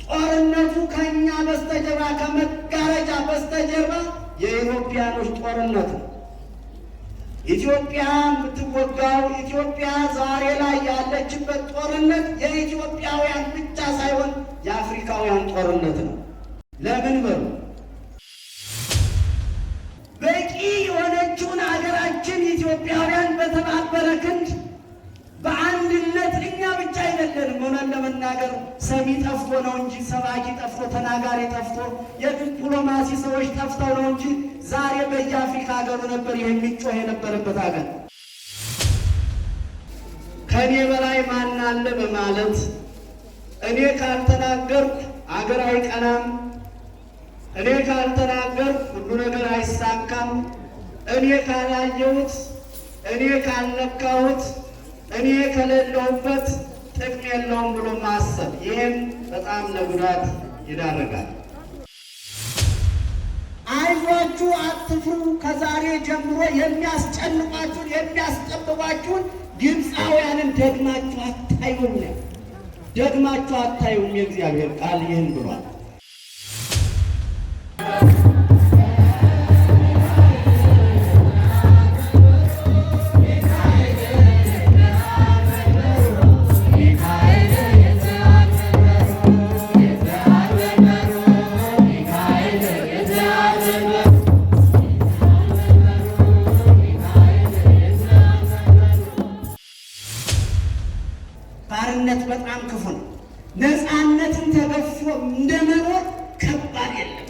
ጦርነቱ ከኛ በስተጀርባ ከመጋረጃ በስተጀርባ የኢትዮጵያኖች ጦርነት ነው። ኢትዮጵያ የምትወጋው ኢትዮጵያ ዛሬ ላይ ያለችበት ጦርነት የኢትዮጵያውያን ብቻ ሳይሆን የአፍሪካውያን ጦርነት ነው። ለምን በሉ በቂ የሆነችውን ሀገራችን ኢትዮጵያውያን በተባበረ ክንድ በአንድነት እኛ ብቻ አይደለንም። ሆነን ለመናገር ሰሚ ጠፍቶ ነው እንጂ ሰባኪ ጠፍቶ ተናጋሪ ጠፍቶ የዲፕሎማሲ ሰዎች ጠፍተው ነው እንጂ ዛሬ በየአፍሪካ ሀገሩ ነበር ይሄ የሚጮህ የነበረበት ሀገር። ከኔ በላይ ማን አለ በማለት እኔ ካልተናገርኩ አገር አይቀናም፣ እኔ ካልተናገርኩ ሁሉ ነገር አይሳካም፣ እኔ ካላየሁት፣ እኔ ካልነካሁት፣ እኔ ከሌለሁበት ጥቅም የለውም ብሎ ማሰብ ይህም በጣም ለጉዳት ይዳረጋል። አይዟችሁ አትፍሩ፣ ከዛሬ ጀምሮ የሚያስጨንቋችሁን የሚያስጠብቋችሁን ግብፃውያንን ደግማችሁ አታዩም፣ ደግማችሁ አታዩም። የእግዚአብሔር ቃል ይህን ብሏል። ባርነት በጣም ክፉ ነው። ነፃነትን ተገፎ እንደመኖር ከባድ የለም።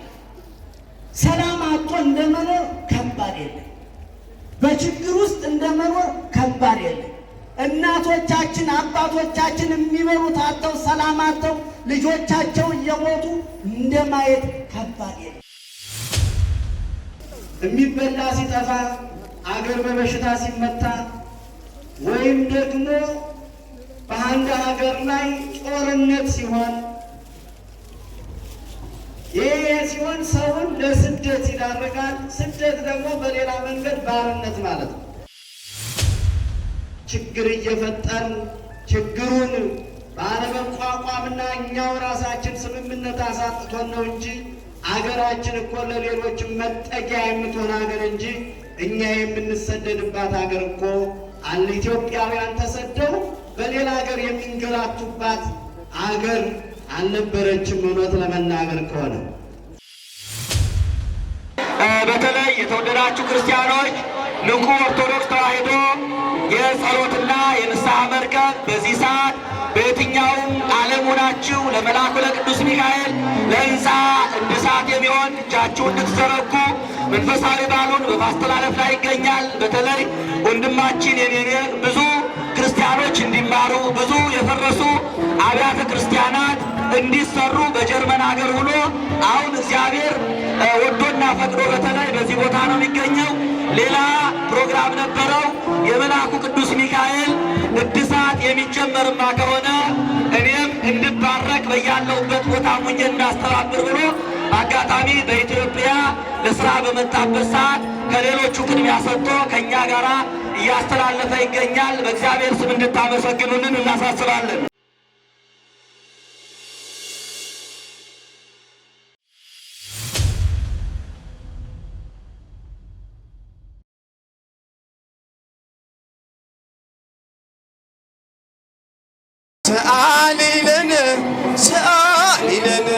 ሰላም አጥቶ እንደመኖር ከባድ የለም። በችግር ውስጥ እንደመኖር ከባድ የለም። እናቶቻችን አባቶቻችን የሚበሉት አጥተው ሰላም አጥተው ልጆቻቸው እየሞቱ እንደማየት ከባድ የለም። የሚበላ ሲጠፋ፣ አገር በበሽታ ሲመታ ወይም ደግሞ በአንድ ሀገር ላይ ጦርነት ሲሆን ይህ ሲሆን ሰውን ለስደት ይዳርጋል። ስደት ደግሞ በሌላ መንገድ ባርነት ማለት ነው። ችግር እየፈጠርን ችግሩን ባለመቋቋምና እኛው ራሳችን ስምምነት አሳጥቶን ነው እንጂ አገራችን እኮ ለሌሎች መጠጊያ የምትሆን ሀገር እንጂ እኛ የምንሰደድባት ሀገር እኮ አለ። ኢትዮጵያውያን ተሰደው በሌላ ሀገር የሚንገላቱባት አገር አልነበረችም። እውነት ለመናገር ከሆነ በተለይ የተወደዳችሁ ክርስቲያኖች ንቁ ኦርቶዶክስ ተዋሕዶ የጸሎትና የንስሐ መርከብ በዚህ ሰዓት በየትኛውም ዓለም ሆናችሁ ለመልአኩ ለቅዱስ ሚካኤል ለሕንፃ እድሳት የሚሆን እጃችሁን እንድትዘረጉ መንፈሳዊ በዓሉን በማስተላለፍ ላይ ይገኛል። በተለይ ወንድማችን የኔ ብዙ ክርስቲያኖች እንዲማሩ ብዙ የፈረሱ አብያተ ክርስቲያናት እንዲሰሩ በጀርመን ሀገር ሆኖ አሁን እግዚአብሔር ወዶና ፈቅዶ በተለይ በዚህ ቦታ ነው የሚገኘው። ሌላ ፕሮግራም ነበረው የመልአኩ ቅዱስ ሚካኤል እድሳት የሚጀመርማ ከሆነ እኔም እንድባረክ በያለሁበት ቦታ ሙኜ እንዳስተባብር ብሎ አጋጣሚ በኢትዮጵያ ለስራ በመጣበት ሰዓት ከሌሎቹ ቅድሚያ ሰጥቶ ከእኛ ጋር እያስተላለፈ ይገኛል። በእግዚአብሔር ስም እንድታመሰግኑልን እናሳስባለን። ሰአሊ ለነ ሰአሊ ለነ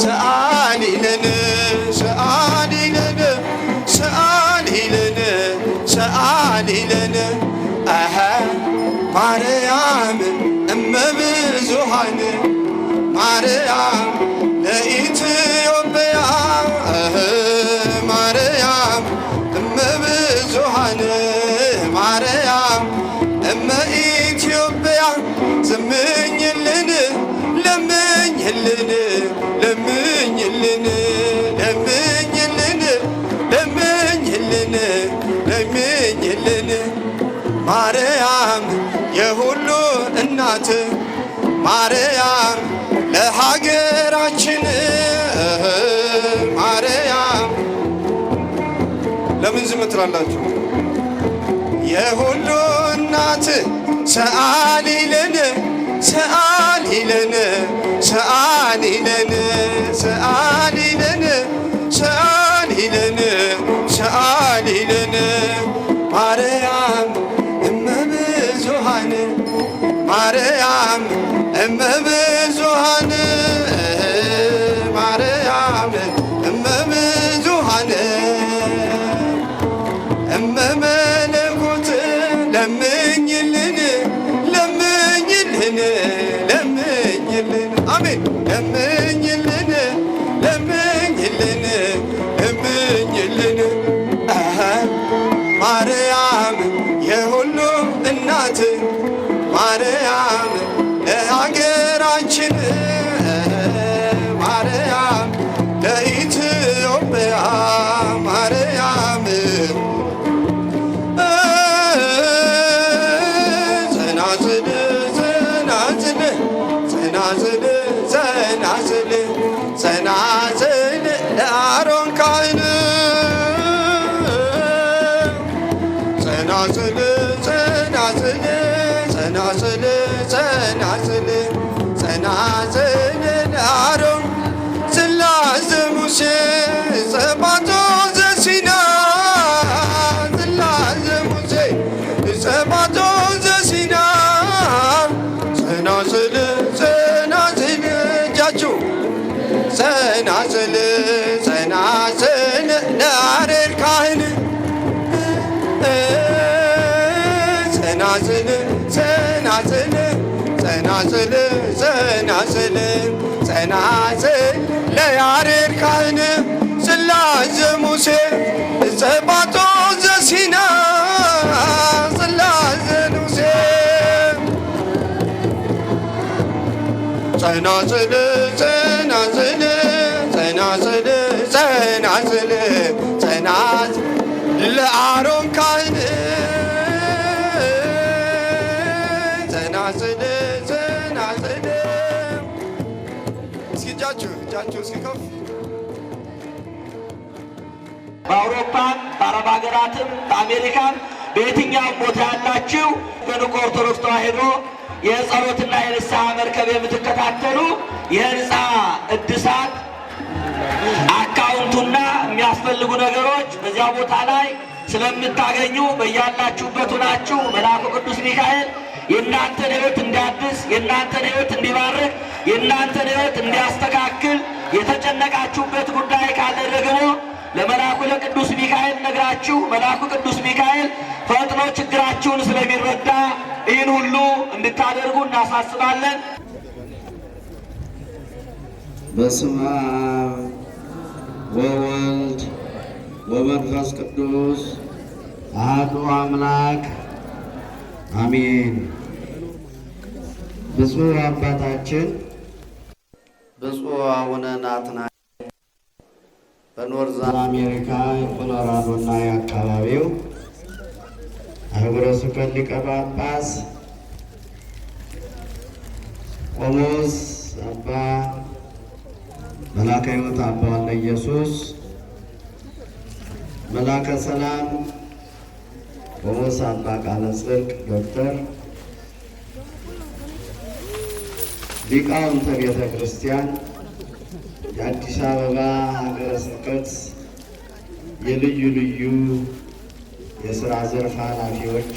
ሰአሊ ለነ ሰአሊ ለነ ሰአሊ ለነ ሰአሊ ለነ አሃ ማርያም እመብዙኃን ማርያም ለኢትዮጵያ ማርያም እመብዙኃን ማርያም እመ ኢትዮጵያ ዘምኝልን ለምኝልን ለምኝልን ለምኝልን ለምኝልን ለምኝልን ማርያም የሁሉ እናት ማርያም ለሀገራችን ማርያም ለምን ዝም ትላላችሁ? የሁሉ እናት ሰአሊ ለነ ሰአሊ ለነ ሰአሊ ሰአሊለን ሰአሊለን ሰአሊለን ሰአሊለን ማርያም እመብዙኃን ማርያም እመብዙኃን ማርያም እመብዙኃን እመመለኮት ለምኝልን ለምኝልን ለምኝልን አሜን ለምኝልን ለምኝልን ለምኝልን ማርያም የሁሉ እናት ማርያም ለሀገራችን ማርያም ለኢትዮጵያ ማርያም ጸናጽል ጸናጽል ጸናጽል ጸናጽል ጸናጽል ለአሮን ካህን ጸናጽል ጸናጽል ጸናጽል ጸናጽል ጸናጽል ለአሮን ጽላተ ሙሴ ጸባቶ ዘሲና ጽላተ ሙሴ ጸባቶ ዘሲና ጸናጽል ጸናጽል እጃችሁ ጸናጽል ጸናጽል ለአሮን ካህን ጸናጽል ጸናጽል ጸናጽል ጸናጽል ጸናጽል ለያሬድ ካህን ጽላተ ሙሴ ጸባቶ ዘሲና ጽላተ ሙሴ ጸናጽል ጸናጽል ጸናጽል ጸናጽል ጸናጽል ለአሮን ካህን ጸናጽል ጸናጽል እስኪ እጃችሁ እስኪ ከፍ በአውሮፓም በአረብ ሀገራትም በአሜሪካም በየትኛውም ቦታ ያላችሁ በንቁ ኦርቶዶክስ ተዋሕዶ የጸሎትና የንስሐ መርከብ የምትከታተሉ የህንፃ እድሳት አካውንቱና የሚያስፈልጉ ነገሮች በዚያ ቦታ ላይ ስለምታገኙ በያላችሁበት ሆናችሁ መልአኩ ቅዱስ ሚካኤል የእናንተን ሕይወት እንዲያድስ፣ የእናንተን ሕይወት እንዲባርክ፣ የእናንተን ሕይወት እንዲያስተካክል፣ የተጨነቃችሁበት ጉዳይ ካለ ደግሞ ለመልአኩ ለቅዱስ ሚካኤል ነግራችሁ መልአኩ ቅዱስ ሚካኤል ፈጥኖ ችግራችሁን ስለሚረዳ ይህን ሁሉ እንድታደርጉ እናሳስባለን። በስመ አብ ወወልድ ወመንፈስ ቅዱስ አሐዱ አምላክ አሜን። ብፁዕ አባታችን ብፁዕ አቡነ ናትናኤል በኖርዝ አሜሪካ የኮሎራዶና የአካባቢው አህጉረ ስብከት ሊቀ ጳጳስ ቆሞስ አባ መላከ ሕይወት አባ ወልደ ኢየሱስ መላከ ሰላም ቆሞስ አባ ቃለ ጽድቅ ዶክተር ሊቃውንተ ቤተ ክርስቲያን የአዲስ አበባ ሀገረ ስብከት የልዩ ልዩ የሥራ ዘርፍ ኃላፊዎች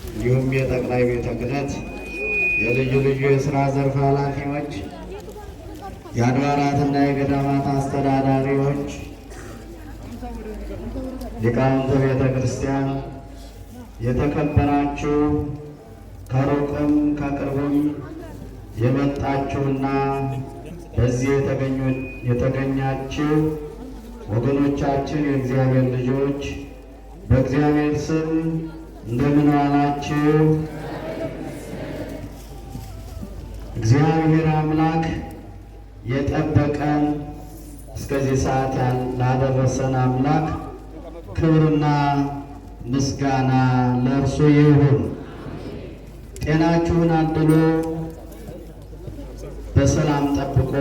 እንዲሁም የጠቅላይ ቤተ ክህነት የልዩ ልዩ የሥራ ዘርፍ ኃላፊዎች፣ የአድባራትና የገዳማት አስተዳዳሪዎች፣ ሊቃውንተ ቤተ ክርስቲያን፣ የተከበራችሁ ከሩቅም ከቅርብም የመጣችሁና በዚህ የተገኛችሁ ወገኖቻችን የእግዚአብሔር ልጆች በእግዚአብሔር ስም እንደምን ዋላችሁ? እግዚአብሔር አምላክ የጠበቀን እስከዚህ ሰዓት ላደረሰን አምላክ ክብርና ምስጋና ለእርሱ ይሁን። ጤናችሁን አድሎ በሰላም ጠብቆ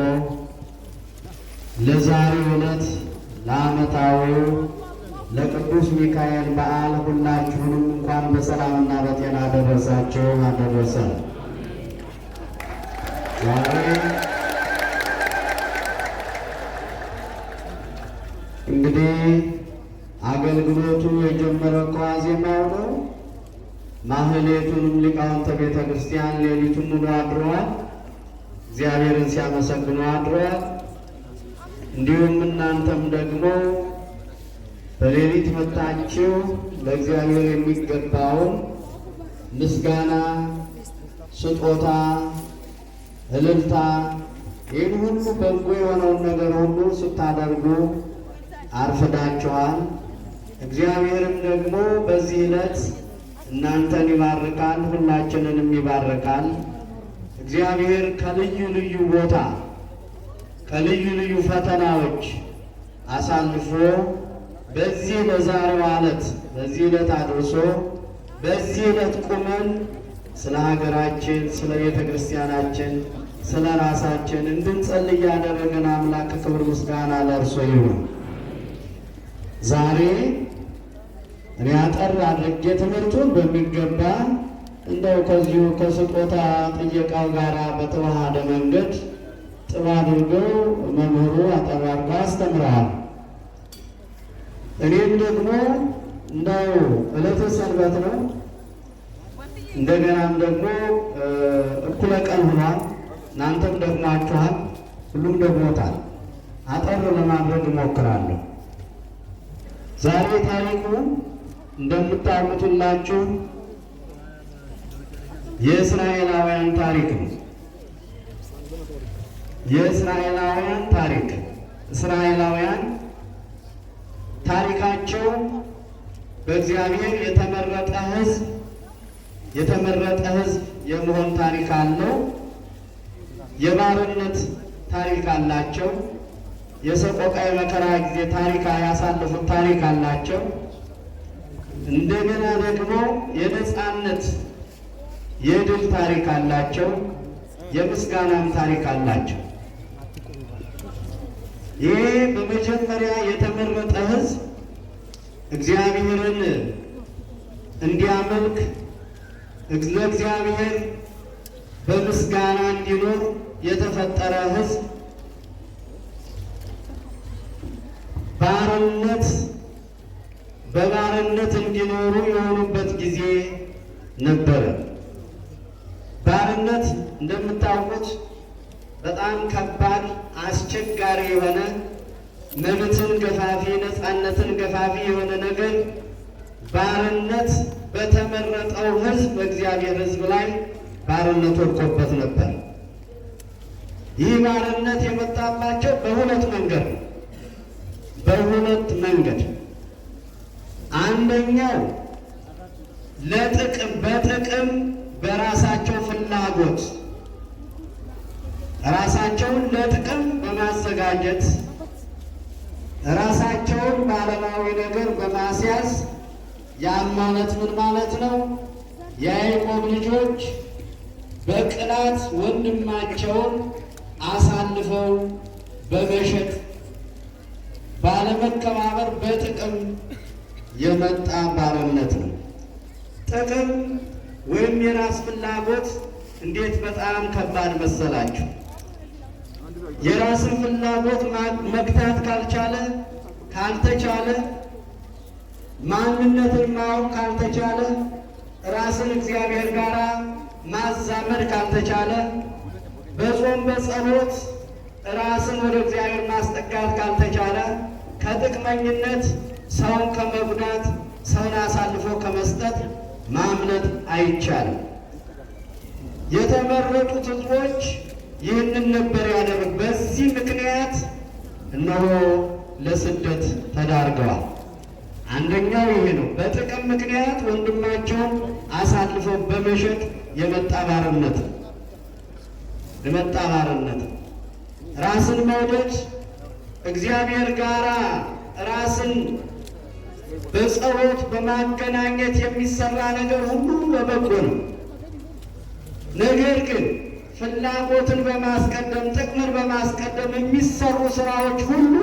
ለዛሬው ዕለት ለዓመታዊው ለቅዱስ ሚካኤል በዓል ሁላችሁንም እንኳን በሰላምና በጤና አደረሳችሁ አደረሰን። ዛሬ እንግዲህ አገልግሎቱ የጀመረው ከዋዜማው ነው። ማህሌቱንም ሊቃውንተ ቤተ ክርስቲያን ሌሊቱን ሙሉ አድረዋል። እግዚአብሔርን ሲያመሰግኑ አድረዋል። እንዲሁም እናንተም ደግሞ በሌሊት መጥታችሁ ለእግዚአብሔር የሚገባውን ምስጋና፣ ስጦታ፣ እልልታ ይህን ሁሉ በጎ የሆነውን ነገር ሁሉ ስታደርጉ አርፍዳችኋል። እግዚአብሔርም ደግሞ በዚህ ዕለት እናንተን ይባርካል፣ ሁላችንንም ይባርካል። እግዚአብሔር ከልዩ ልዩ ቦታ ከልዩ ልዩ ፈተናዎች አሳልፎ በዚህ ለዛሬው ዕለት በዚህ ዕለት አድርሶ በዚህ ዕለት ቁመን ስለ ሀገራችን፣ ስለ ቤተ ክርስቲያናችን፣ ስለ ራሳችን እንድንጸልይ ያደረገን አምላክ ክብር ምስጋና ለእርሱ ይሁን። ዛሬ እኔ አጠር አድርጌ ትምህርቱን በሚገባ እንደው ከዚሁ ከስጦታ ጥየቃው ጋር በተዋሃደ መንገድ ጥሩ አድርገው መምህሩ አጠር አድርገው አስተምረዋል። እኔም ደግሞ እንደው ዕለተ ሰንበት ነው፣ እንደገናም ደግሞ እኩለ ቀን ሆኗል። እናንተም ደግሟችኋል፣ ሁሉም ደግሞታል። አጠር ለማድረግ እሞክራለሁ። ዛሬ ታሪኩ እንደምታውቁት ሁላችሁ የእስራኤላውያን ታሪክ ነው። የእስራኤላውያን ታሪክ እስራኤላውያን ታሪካቸው በእግዚአብሔር የተመረጠ ሕዝብ የመሆን ታሪክ አለው። የባርነት ታሪክ አላቸው። የሰቆቃ የመከራ ጊዜ ታሪክ ያሳለፉት ታሪክ አላቸው። እንደገና ደግሞ የነጻነት የድል ታሪክ አላቸው። የምስጋናም ታሪክ አላቸው። ይህ በመጀመሪያ የተመረጠ ሕዝብ እግዚአብሔርን እንዲያመልክ ለእግዚአብሔር በምስጋና እንዲኖር የተፈጠረ ሕዝብ በባርነት እንዲኖሩ የሆኑበት ጊዜ ነበረ። ባርነት እንደምታውቁት በጣም ከባድ አስቸጋሪ የሆነ መብትን ገፋፊ ነፃነትን ገፋፊ የሆነ ነገር ባርነት በተመረጠው ሕዝብ በእግዚአብሔር ሕዝብ ላይ ባርነት ወድቆበት ነበር። ይህ ባርነት የመጣባቸው በሁለት መንገድ አንደኛው በጥቅም በራሳቸው ፍላጎት ራሳቸውን ለጥቅም በማዘጋጀት ራሳቸውን በዓለማዊ ነገር በማስያዝ ያን ማለት ምን ማለት ነው? የያዕቆብ ልጆች በቅናት ወንድማቸውን አሳልፈው በመሸጥ ባለመከባበር በጥቅም የመጣ ባርነት ነው። ጥቅም ወይም የራስ ፍላጎት እንዴት በጣም ከባድ መሰላችሁ! የራስን ፍላጎት መግታት ካልተቻለ ማንነትን ማወቅ ካልተቻለ ራስን እግዚአብሔር ጋር ማዛመድ ካልተቻለ በጾም በጸሎት ራስን ወደ እግዚአብሔር ማስጠጋት ካልተቻለ ከጥቅመኝነት ሰውን ከመጉዳት ሰውን አሳልፎ ከመስጠት ማምለጥ አይቻልም። የተመረጡት ሕዝቦች ይህንን ነበር ያደረጉት። በዚህ ምክንያት እነሆ ለስደት ተዳርገዋል። አንደኛው ይሄ ነው። በጥቅም ምክንያት ወንድማቸውን አሳልፈው በመሸጥ የመጣ ባርነት። ራስን መውደድ እግዚአብሔር ጋራ ራስን በጸሎት በማገናኘት የሚሰራ ነገር ሁሉ በበጎ ነው። ነገር ግን ፍላጎትን በማስቀደም ጥቅምን በማስቀደም የሚሰሩ ስራዎች ሁሉ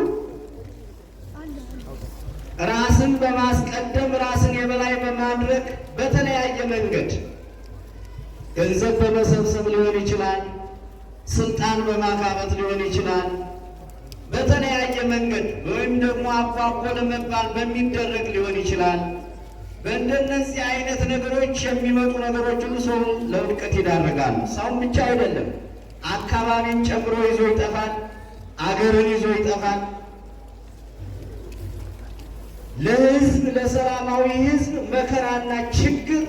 ራስን በማስቀደም ራስን የበላይ በማድረግ በተለያየ መንገድ ገንዘብ በመሰብሰብ ሊሆን ይችላል፣ ስልጣን በማካበት ሊሆን ይችላል፣ በተለያየ መንገድ ወይም ደግሞ አቋቆ ለመባል በሚደረግ ሊሆን ይችላል። በእንደነዚህ አይነት ነገሮች የሚመጡ ነገሮች ሁሉ ሰውን ለውድቀት ይዳርጋሉ። ሰውን ብቻ አይደለም፣ አካባቢን ጨምሮ ይዞ ይጠፋል፣ አገርን ይዞ ይጠፋል። ለሕዝብ ለሰላማዊ ሕዝብ መከራና ችግር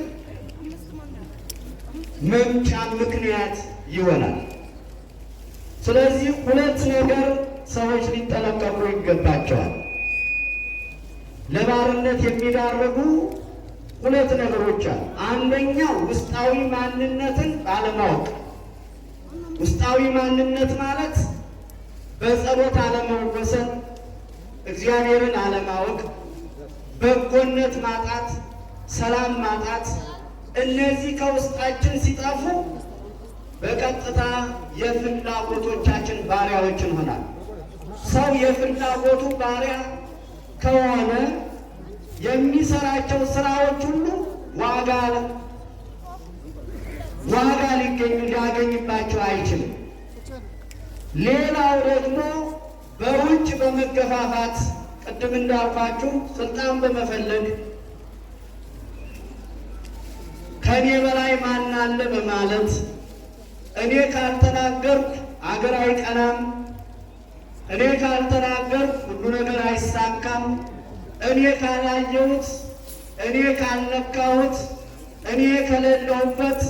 መምጫ ምክንያት ይሆናል። ስለዚህ ሁለት ነገር ሰዎች ሊጠነቀቁ ይገባቸዋል። ለባርነት የሚዳርጉ ሁለት ነገሮች አሉ። አንደኛው ውስጣዊ ማንነትን ባለማወቅ። ውስጣዊ ማንነት ማለት በጸሎት አለመወሰን፣ እግዚአብሔርን አለማወቅ፣ በጎነት ማጣት፣ ሰላም ማጣት። እነዚህ ከውስጣችን ሲጠፉ በቀጥታ የፍላጎቶቻችን ባሪያዎች እንሆናል። ሰው የፍላጎቱ ባሪያ ከሆነ የሚሰራቸው ስራዎች ሁሉ ዋጋ ሊያገኝባቸው አይችልም። ሌላው ደግሞ በውጭ በመገፋፋት ቅድም እንዳልኳችሁ ስልጣን በመፈለግ ከኔ በላይ ማን አለ በማለት እኔ ካልተናገርኩ አገር አይቀናም፣ እኔ ካልተናገርኩ ሁሉ ነገር አይሳካም፣ እኔ ካላየሁት፣ እኔ ካልነካሁት፣ እኔ ከሌለሁበት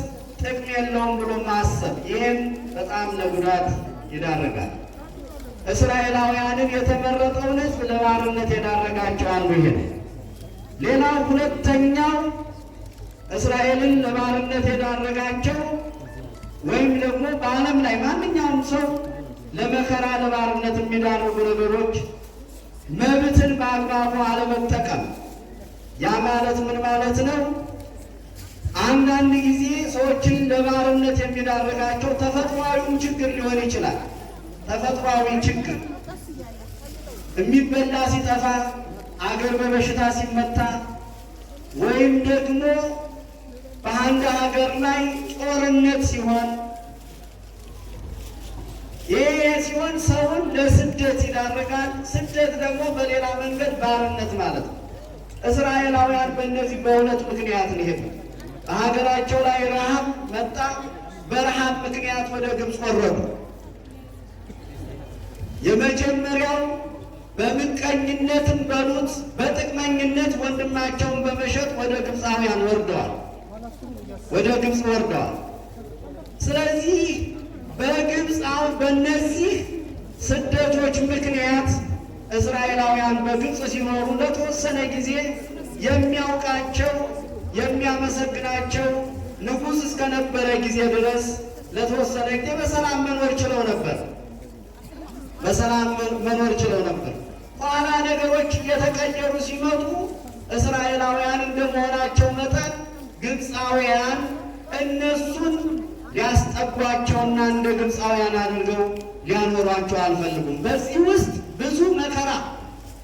ጥቅም የለውም ብሎ ማሰብ፣ ይህም በጣም ለጉዳት ይዳረጋል። እስራኤላውያንን የተመረጠውን ሕዝብ ለባርነት የዳረጋቸው አንዱ ይሄ ነው። ሌላው ሁለተኛው እስራኤልን ለባርነት የዳረጋቸው ወይም ደግሞ በዓለም ላይ ማንኛውም ሰው ለመከራ ለባርነት የሚዳርጉ ነገሮች መብትን በአግባቡ አለመጠቀም። ያ ማለት ምን ማለት ነው? አንዳንድ ጊዜ ሰዎችን ለባርነት የሚዳርጋቸው ተፈጥሯዊ ችግር ሊሆን ይችላል። ተፈጥሯዊ ችግር የሚበላ ሲጠፋ፣ አገር በበሽታ ሲመታ፣ ወይም ደግሞ በአንድ ሀገር ላይ ጦርነት ሲሆን፣ ይሄ ሲሆን ሰውን ለስደት ይዳርጋል። ስደት ደግሞ በሌላ መንገድ ባርነት ማለት ነው። እስራኤላውያን በእነዚህ በሁለት ምክንያት ነው የሄዱ። በሀገራቸው ላይ ረሃብ መጣ። በረሃብ ምክንያት ወደ ግብፅ ወረዱ። የመጀመሪያው በምቀኝነትም በሉት በጥቅመኝነት ወንድማቸውን በመሸጥ ወደ ግብፃውያን ወርደዋል፣ ወደ ግብፅ ወርደዋል። ስለዚህ በግብፅ አሁን በእነዚህ ስደቶች ምክንያት እስራኤላውያን በግብፅ ሲኖሩ ለተወሰነ ጊዜ የሚያውቃቸው የሚያመሰግናቸው ንጉሥ እስከነበረ ጊዜ ድረስ ለተወሰነ ጊዜ በሰላም መኖር ችለው ነበር። በሰላም መኖር ችለው ነበር። ኋላ ነገሮች እየተቀየሩ ሲመጡ እስራኤላውያን እንደመሆናቸው መጠን ግብፃውያን እነሱን ሊያስጠጓቸውና እንደ ግብፃውያን አድርገው ሊያኖሯቸው አልፈልጉም። በዚህ ውስጥ ብዙ መከራ፣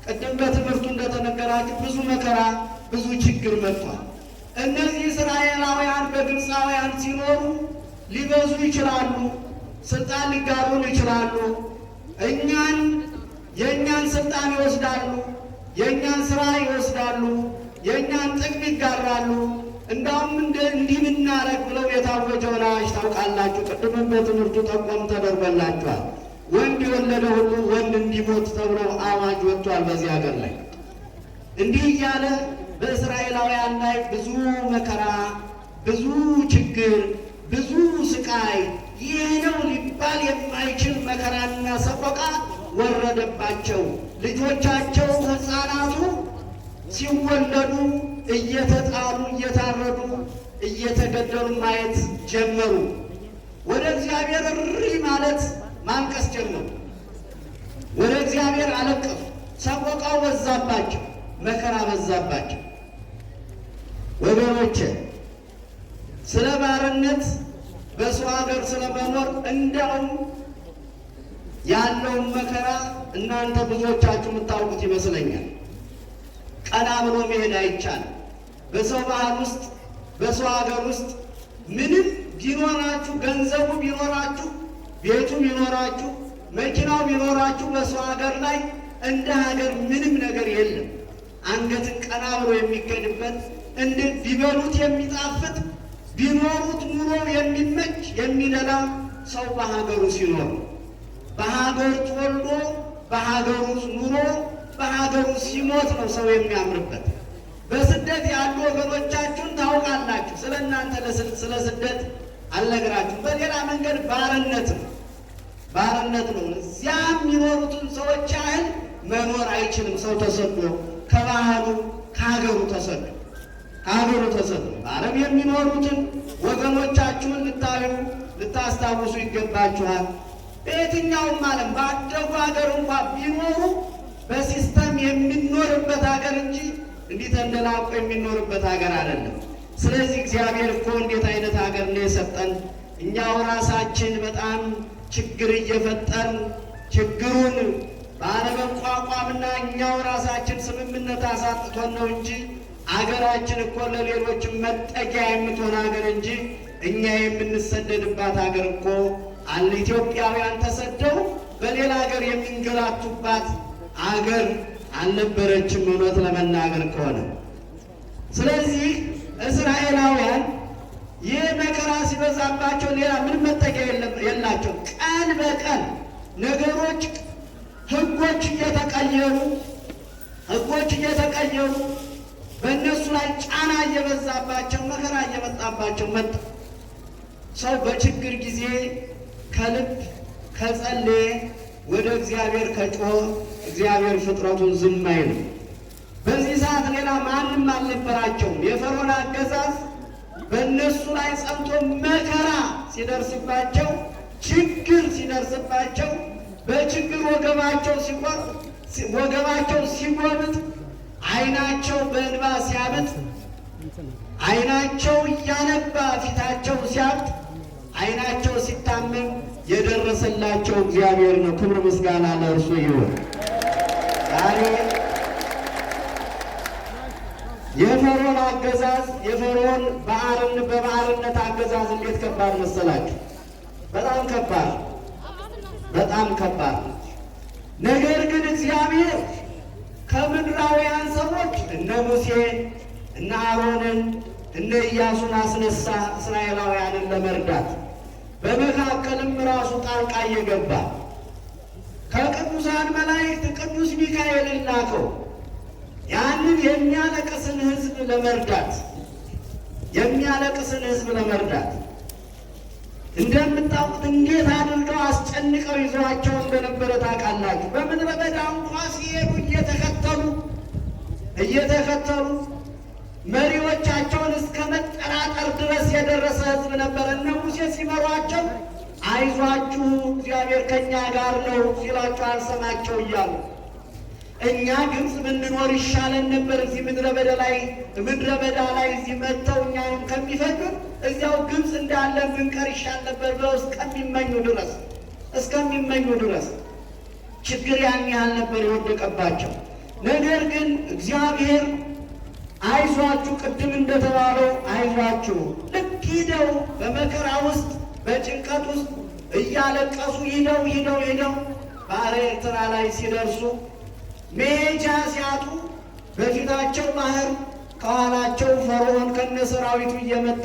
ቅድም በትምህርቱ እንደተነገራችሁ ብዙ መከራ፣ ብዙ ችግር መጥቷል። እነዚህ እስራኤላውያን በግብፃውያን ሲኖሩ ሊበዙ ይችላሉ፣ ስልጣን ሊጋሩን ይችላሉ። የእኛን ስልጣን ይወስዳሉ፣ የእኛን ስራ ይወስዳሉ፣ የእኛን ጥቅም ይጋራሉ። እንዳውም እንዲህ ብናረግ ብለው የታወጀውን አዋጅ ታውቃላችሁ። ቅድምም በትምህርቱ ጠቆም ተደርጎላችኋል። ወንድ የወለደ ሁሉ ወንድ እንዲሞት ተብሎ አዋጅ ወጥቷል በዚህ ሀገር ላይ። እንዲህ እያለ በእስራኤላውያን ላይ ብዙ መከራ፣ ብዙ ችግር፣ ብዙ ስቃይ፣ ይህ ነው ሊባል የማይችል መከራና ሰቆቃ ወረደባቸው። ልጆቻቸው ሕፃናቱ ሲወለዱ እየተጣሉ እየታረዱ እየተገደሉ ማየት ጀመሩ። ወደ እግዚአብሔር እሪ ማለት ማልቀስ ጀመሩ። ወደ እግዚአብሔር አለቀሱ። ሰቆቃው በዛባቸው፣ መከራ በዛባቸው። ወገኖቼ ስለ ባርነት በሰው ሀገር ስለመኖር እንዲያውም ያለውን መከራ እናንተ ብዙዎቻችሁ የምታውቁት ይመስለኛል። ቀና ብሎ መሄድ አይቻልም። በሰው ባህል ውስጥ በሰው ሀገር ውስጥ ምንም ቢኖራችሁ፣ ገንዘቡ ቢኖራችሁ፣ ቤቱ ቢኖራችሁ፣ መኪናው ቢኖራችሁ በሰው ሀገር ላይ እንደ ሀገር ምንም ነገር የለም። አንገትን ቀና ብሎ የሚገድበት እንደ ቢበሉት የሚጣፍጥ ቢኖሩት ኑሮ የሚመች የሚደላ ሰው በሀገሩ ሲኖር በሀገር ተወልዶ በሀገሩ ኑሮ በሀገሩ ሲሞት ነው ሰው የሚያምርበት። በስደት ያሉ ወገኖቻችሁን ታውቃላችሁ። ስለ እናንተ ስለ ስደት አልነግራችሁም። በሌላ መንገድ ባርነት ነው፣ ባርነት ነው። እዚያ የሚኖሩትን ሰዎች ያህል መኖር አይችልም። ሰው ተሰዶ ከባህሉ ከሀገሩ ተሰዶ ከሀገሩ ተሰዶ በዓለም የሚኖሩትን ወገኖቻችሁን ልታዩ ልታስታውሱ ይገባችኋል። በየትኛውም ዓለም ባደጉ ሀገር እንኳ ቢኖሩ በሲስተም የሚኖርበት ሀገር እንጂ እንዲህ ተንደላቆ የሚኖርበት ሀገር አይደለም። ስለዚህ እግዚአብሔር እኮ እንዴት አይነት ሀገር ነው የሰጠን! እኛው ራሳችን በጣም ችግር እየፈጠርን ችግሩን ባለመቋቋምና እኛው ራሳችን ስምምነት አሳጥቶን ነው እንጂ አገራችን እኮ ለሌሎች መጠጊያ የምትሆን ሀገር እንጂ እኛ የምንሰደድባት ሀገር እኮ አለ። ኢትዮጵያውያን ተሰደው በሌላ ሀገር የሚንገላቱባት አገር አልነበረችም፣ እውነት ለመናገር ከሆነ። ስለዚህ እስራኤላውያን ይህ መከራ ሲበዛባቸው ሌላ ምን መጠጊያ የላቸው። ቀን በቀን ነገሮች ሕጎች እየተቀየሩ በእነሱ ላይ ጫና እየበዛባቸው መከራ እየመጣባቸው መጣ። ሰው በችግር ጊዜ ከልብ ከጸለየ ወደ እግዚአብሔር ከጮኸ እግዚአብሔር ፍጥረቱን ዝም አይልም። በዚህ ሰዓት ሌላ ማንም አልነበራቸውም። የፈርዖን አገዛዝ በእነሱ ላይ ጸንቶ መከራ ሲደርስባቸው፣ ችግር ሲደርስባቸው፣ በችግር ወገባቸው ሲጎብጥ፣ ዓይናቸው በእንባ ሲያብጥ፣ ዓይናቸው እያነባ ፊታቸው ሲያብጥ፣ ዓይናቸው ሲታመም የደረሰላቸው እግዚአብሔር ነው። ክብር ምስጋና ለእርሱ ይሁን። ዛሬ የፈርዖን አገዛዝ የፈርዖን በባርነት አገዛዝ እንዴት ከባድ መሰላችሁ? በጣም ከባድ፣ በጣም ከባድ። ነገር ግን እግዚአብሔር ከምድራውያን ሰዎች እነ ሙሴን እነ አሮንን እነ ኢያሱን አስነሳ እስራኤላውያንን ለመርዳት። በመካከልም ራሱ ጣልቃ እየገባ ከቅዱሳን መላእክት ቅዱስ ሚካኤልን ላከው። ያንን የሚያለቅስን ሕዝብ ለመርዳት እንደምታውቁት እንዴት አድርገው አስጨንቀው ይዘዋቸው እንደነበረ ታውቃላችሁ። በምድረ በዳ እንኳ ሲሄዱ እየተከተሉ መሪዎቻቸውን እስከ መጠራጠር ድረስ የደረሰ ሕዝብ ነበር። እነ ሙሴ ሲመሯቸው አይዟችሁ እግዚአብሔር ከእኛ ጋር ነው ሲላቸው አልሰማቸው እያሉ እኛ ግብፅ ብንኖር ይሻለን ነበር፣ እዚህ ምድረ በዳ ላይ እዚህ መጥተው እኛንም ከሚፈጁን እዚያው ግብፅ እንዳለን ብንቀር ይሻል ነበር ብለው እስከሚመኙ ድረስ ችግር ያን ያህል ነበር የወደቀባቸው። ነገር ግን እግዚአብሔር አይዟችሁ፣ ቅድም እንደተባለው አይዟችሁ፣ ልክ ሂደው በመከራ ውስጥ በጭንቀት ውስጥ እያለቀሱ ሂደው ባሕረ ኤርትራ ላይ ሲደርሱ መሄጃ ሲያጡ በፊታቸው ባህር፣ ከኋላቸው ፈርዖን ከነሰራዊቱ እየመጣ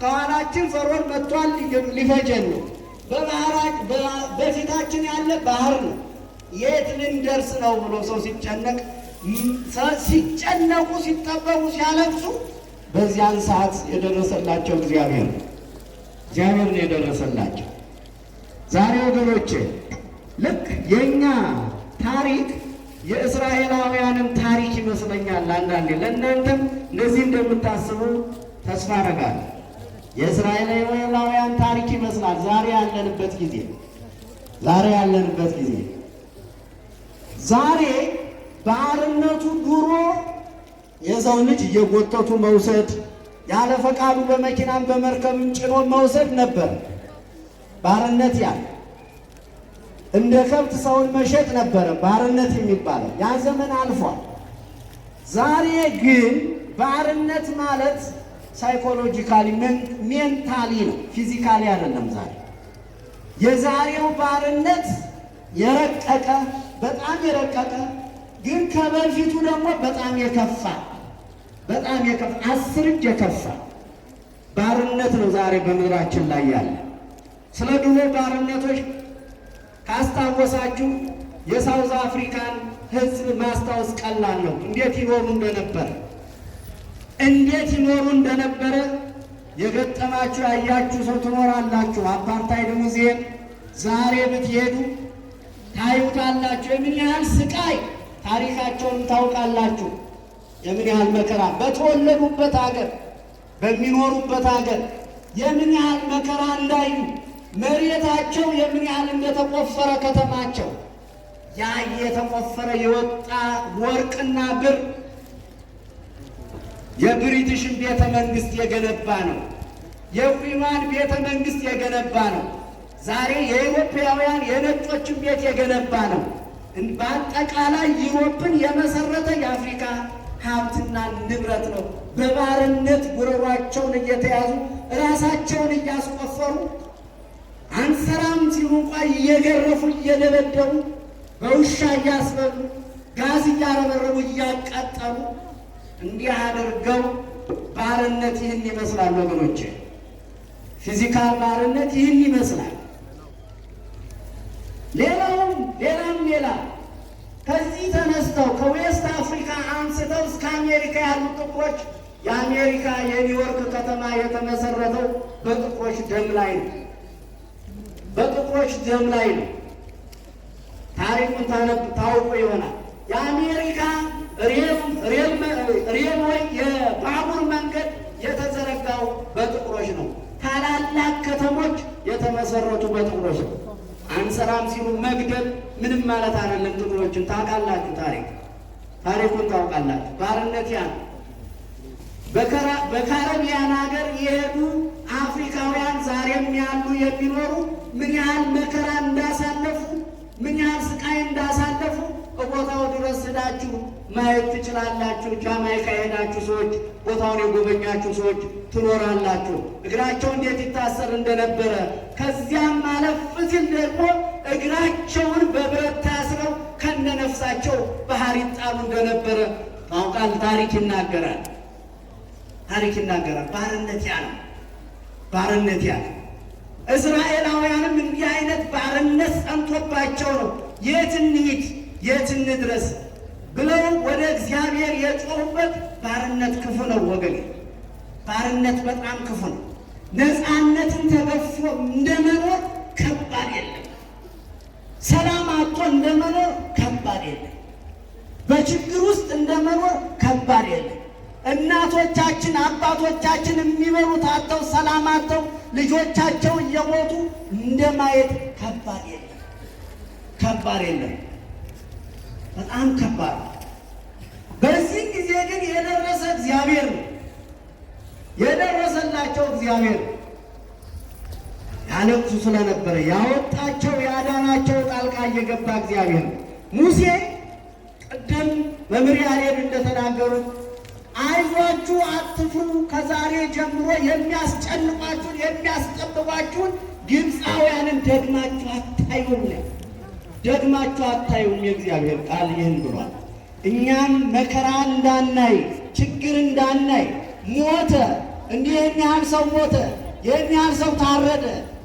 ከኋላችን ፈርዖን መጥቷል ሊፈጀን ነው፣ በፊታችን ያለ ባህር ነው፣ የት ልንደርስ ነው ብሎ ሰው ሲጨነቁ ሲጠበቡ ሲያለቅሱ በዚያን ሰዓት የደረሰላቸው እግዚአብሔር ነው የደረሰላቸው። ዛሬ ወገኖቼ ልክ የእኛ ታሪክ የእስራኤላውያንም ታሪክ ይመስለኛል። አንዳንዴ ለእናንተም እንደዚህ እንደምታስቡ ተስፋ አደርጋለሁ። የእስራኤላውያን ታሪክ ይመስላል ዛሬ ያለንበት ጊዜ። ዛሬ ባርነቱ ድሮ የሰው ልጅ እየጎተቱ መውሰድ፣ ያለ ፈቃዱ በመኪናም በመርከብም ጭኖ መውሰድ ነበር ባርነት። እንደ ከብት ሰውን መሸጥ ነበረ ባርነት የሚባለው። ያ ዘመን አልፏል። ዛሬ ግን ባርነት ማለት ሳይኮሎጂካሊ ሜንታሊ ነው፣ ፊዚካሊ አይደለም። የዛሬው ባርነት የረቀቀ በጣም የረቀቀ ግን ከበፊቱ ደግሞ በጣም የከፋ 10 እጅ የከፋ ባርነት ነው ዛሬ በምድራችን ላይ ያለ። ስለ ድሮ ባርነቶች ካስታወሳችሁ የሳውዝ አፍሪካን ሕዝብ ማስታወስ ቀላል ነው። እንዴት ይኖሩ እንደነበረ የገጠማችሁ ያያችሁ ሰው ትኖራላችሁ። አፓርታይድ ሙዚየም ዛሬ ብትሄዱ ታዩታላችሁ። የምን ያህል ስቃይ ታሪካቸውን ታውቃላችሁ። የምን ያህል መከራ በተወለዱበት ሀገር በሚኖሩበት ሀገር የምን ያህል መከራ እንዳዩ መሬታቸው የምን ያህል እንደተቆፈረ ከተማቸው ያ የተቆፈረ የወጣ ወርቅና ብር የብሪቲሽን ቤተ መንግስት የገነባ ነው። የኩዊኗን ቤተ መንግስት የገነባ ነው። ዛሬ የኢትዮጵያውያን የነጮችን ቤት የገነባ ነው። በአጠቃላይ ዩሮፕን የመሰረተ የአፍሪካ ሀብትና ንብረት ነው። በባርነት ጉሮሯቸውን እየተያዙ ራሳቸውን እያስቆፈሩ አንሰራም ሲሉ እንኳ እየገረፉ እየደበደቡ በውሻ እያስበሉ ጋዝ እያረበረቡ እያቃጠሉ እንዲህ አድርገው ባርነት ይህን ይመስላል ወገኖቼ። ፊዚካል ባርነት ይህን ይመስላል። ሌላ ከዚህ ተነስተው ከዌስት አፍሪካ አንስተው እስከ አሜሪካ ያሉ ጥቁሮች የአሜሪካ የኒውዮርክ ከተማ የተመሰረተው በጥቁሮች ደም ላይ ነው። ታሪኩን ታውቁ ይሆናል። የአሜሪካ ሬልዌይ የባቡር መንገድ የተዘረጋው በጥቁሮች ነው። ታላላቅ ከተሞች የተመሰረቱ በጥቁሮች ነው። አንሰራም ሲሉ መግደል ምንም ማለት አይደለም። ጥቁሮችን ታውቃላችሁ፣ ታሪኩን ታውቃላችሁ። ባርነት ያ በካረቢያን ሀገር የሄዱ አፍሪካውያን ዛሬም ያሉ የሚኖሩ ምን ያህል መከራ እንዳሳለፉ ምን ያህል ስቃይ እንዳሳለፉ ቦታው ድረስ ሄዳችሁ ማየት ትችላላችሁ። ጃማይካ የሄዳችሁ ሰዎች፣ ቦታውን የጎበኛችሁ ሰዎች ትኖራላችሁ። እግራቸው እንዴት ይታሰር እንደነበረ ከዚያም ማለፍ ሲል ደግሞ እግራቸውን በብረት ታስረው ከነነፍሳቸው ባህር ይጣሉ እንደነበረ ታውቃል። ታሪክ ይናገራል። ባርነት ያ ነው። እስራኤላውያንም እንዲህ አይነት ባርነት ጸንቶባቸው ነው የት እንድረስ ብለው ወደ እግዚአብሔር የጮሁበት። ባርነት ክፉ ነው ወገኔ፣ ባርነት በጣም ክፉ ነው። ነፃነትን ተገፎ እንደመኖር ከባድ የለም። ሰላም አጥቶ እንደመኖር ከባድ የለም። በችግር ውስጥ እንደመኖር ከባድ የለም። እናቶቻችን አባቶቻችን የሚበሉት አጥተው ሰላም አጥተው ልጆቻቸው እየሞቱ እንደማየት ከባድ የለም። በጣም ከባድ። በዚህ ጊዜ ግን የደረሰ እግዚአብሔር ነው። የደረሰላቸው እግዚአብሔር ያለቅሱ ስለነበረ ያወጣቸው ያዳናቸው ጣልቃ እየገባ እግዚአብሔር ነው። ሙሴ ቅድም መምህር ያሬድ እንደተናገሩት አይዟችሁ አትፍሩ፣ ከዛሬ ጀምሮ የሚያስጨንቋችሁን የሚያስጠብቋችሁን ግብፃውያንን ደግማችሁ አታዩም። የእግዚአብሔር ቃል ይህን ብሏል። እኛም መከራ እንዳናይ ችግር እንዳናይ ሞተ፣ እንዲህ ይህን ያህል ሰው ሞተ፣ ይህን ያህል ሰው ታረደ፣